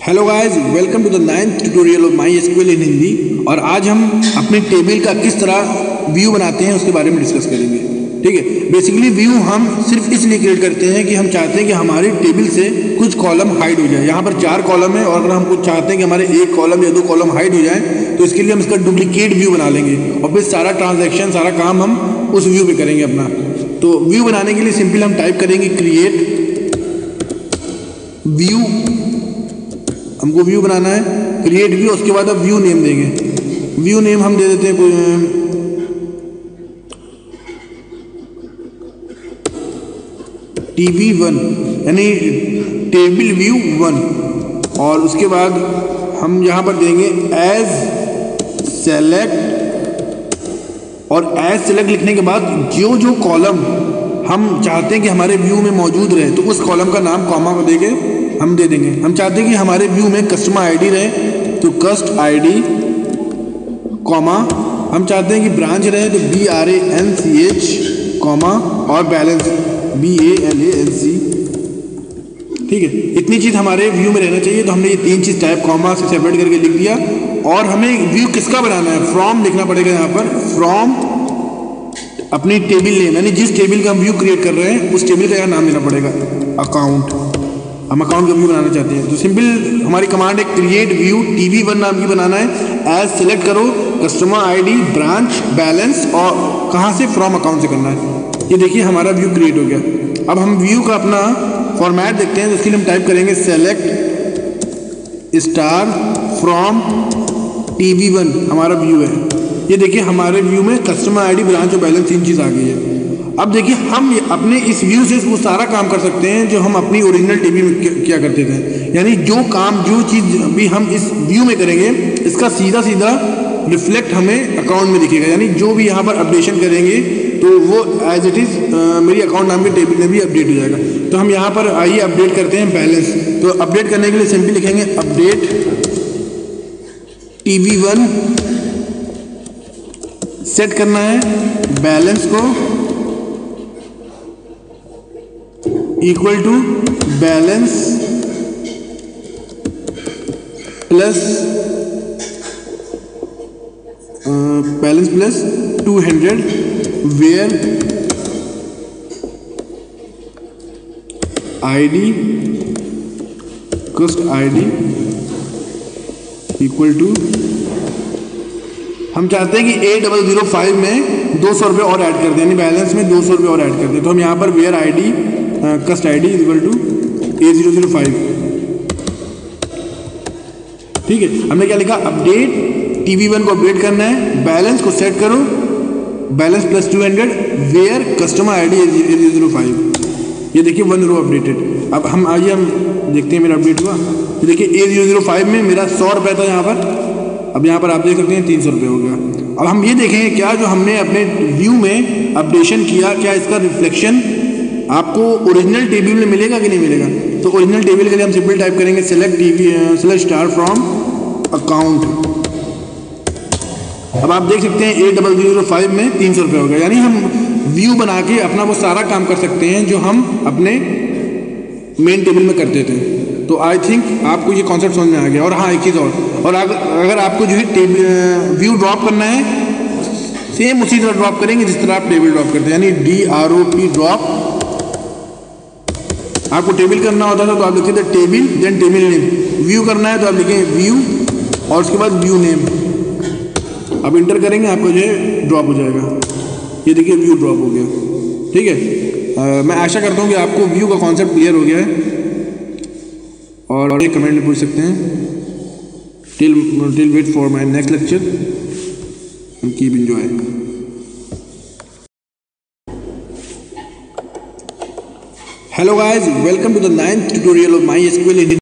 Hello guys, welcome to the 9th tutorial of my SQL in Hindi. और आज हम अपने टेबल का किस तरह व्यू बनाते हैं उसके बारे में डिस्कस करेंगे। ठीक है, बेसिकली व्यू हम सिर्फ इसलिए क्रिएट करते हैं कि हम चाहते हैं कि हमारे टेबल से कुछ कॉलम हाइड हो जाए। यहाँ पर 4 कॉलम है और अगर हम कुछ चाहते हैं कि हमारे 1 कॉलम या 2 कॉलम हाइड हो जाए तो इसके लिए हम इसका डुप्लीकेट व्यू बना लेंगे और फिर सारा ट्रांजैक्शन, सारा काम हम उस व्यू पे करेंगे अपना। तो व्यू बनाने के लिए सिंपल हम टाइप करेंगे क्रिएट व्यू। हमको व्यू बनाना है, क्रिएट व्यू, उसके बाद अब व्यू नेम देंगे। व्यू नेम हम दे देते हैं कोई TB1 यानी टेबल व्यू 1। और उसके बाद हम यहाँ पर देंगे एज सेलेक्ट। और एज सेलेक्ट लिखने के बाद जो कॉलम हम चाहते हैं कि हमारे व्यू में मौजूद रहे तो उस कॉलम का नाम कॉमा को देके हम दे देंगे। हम चाहते हैं कि हमारे व्यू में कस्टमर आईडी रहे तो कस्ट आईडी, कॉमा। हम चाहते हैं कि ब्रांच रहे तो BRANCH, कॉमा, और बैलेंस BALANC। ठीक है, इतनी चीज़ हमारे व्यू में रहना चाहिए। तो हमने ये 3 चीज़ टाइप कॉमा से सेपरेट करके लिख दिया। और हमें व्यू किसका बनाना है, फ्रॉम लिखना पड़ेगा यहाँ पर। फ्रॉम अपनी टेबल नेम, यानी जिस टेबल का हम व्यू क्रिएट कर रहे हैं उस टेबल का यहाँ नाम देना पड़ेगा अकाउंट। हम अकाउंट का व्यू बनाना चाहते हैं तो सिंपल हमारी कमांड है क्रिएट व्यू TB1 नाम की बनाना है। एज सेलेक्ट करो, कस्टमर आईडी, ब्रांच, बैलेंस, और कहाँ से, फ्रॉम अकाउंट से करना है। ये देखिए हमारा व्यू क्रिएट हो गया। अब हम व्यू का अपना फॉर्मेट देखते हैं तो उसके लिए हम टाइप करेंगे सेलेक्ट स्टार फ्रॉम TB1। हमारा व्यू है, ये देखिए हमारे व्यू में कस्टमर आईडी, ब्रांच और बैलेंस 3 चीज़ आ गई है। अब देखिए हम अपने इस व्यू से वो सारा काम कर सकते हैं जो हम अपनी ओरिजिनल टीवी में किया करते थे। यानी जो काम, जो चीज़ भी हम इस व्यू में करेंगे इसका सीधा रिफ्लेक्ट हमें अकाउंट में दिखेगा। यानी जो भी यहाँ पर अपडेशन करेंगे तो वो एज इट इज़ मेरी अकाउंट नाम के टेबल में भी अपडेट हो जाएगा। तो हम यहाँ पर आइए अपडेट करते हैं बैलेंस। तो अपडेट करने के लिए सिंपल लिखेंगे अपडेट TB1, सेट करना है बैलेंस को equal to balance plus 200 where ID cust ID equal to, हम चाहते हैं कि 8005 में 200 रुपये और ऐड कर दें, यानी बैलेंस में 200 रुपये और ऐड कर दें। तो हम यहाँ पर where ID cust ID equal to 8005। ठीक है, हमने क्या लिखा, अपडेट TB1 को अपडेट करना है, बैलेंस को सेट करो, balance plus 200 where customer ID 8005। ये देखिए 1 रो अपडेटेड। अब हम आइए हम देखते हैं मेरा अपडेट हुआ। तो देखिए 8005 में मेरा 100 रुपये था यहाँ पर, अब यहाँ पर आप देख सकते हैं 300 रुपये हो गया। अब हम ये देखेंगे क्या जो हमने अपने व्यू में अपडेशन किया, क्या इसका रिफ्लेक्शन आपको ओरिजिनल टेबल में मिलेगा कि नहीं मिलेगा। तो ओरिजिनल टेबल के लिए हम सिंपल टाइप करेंगे सेलेक्ट स्टार फ्रॉम अकाउंट। अब आप देख सकते हैं 8005 में 300 रुपये हो गया। यानी हम व्यू बना के अपना वो सारा काम कर सकते हैं जो हम अपने मेन टेबल में करते थे। तो आई थिंक आपको ये कॉन्सेप्ट समझ में आ गया। और हाँ, एक चीज़ और अगर आपको जो है टेबल व्यू ड्रॉप करना है सेम उसी तरह ड्रॉप करेंगे जिस तरह आप टेबल ड्रॉप करते हैं, यानी DROP ड्रॉप। आपको टेबल करना होता था तो आप लिखते थे table then table name. View करना है तो आप लिखेंगे व्यू और उसके बाद व्यू नेम। अब इंटर करेंगे आपको जो है ड्रॉप हो जाएगा। ये देखिए व्यू ड्रॉप हो गया। ठीक है, मैं आशा करता हूँ कि आपको व्यू का कॉन्सेप्ट क्लियर हो गया है। और एक कमेंट में पूछ सकते हैं till wait for my next lecture and keep enjoy. Hello guys, welcome to the 9th tutorial of my SQL in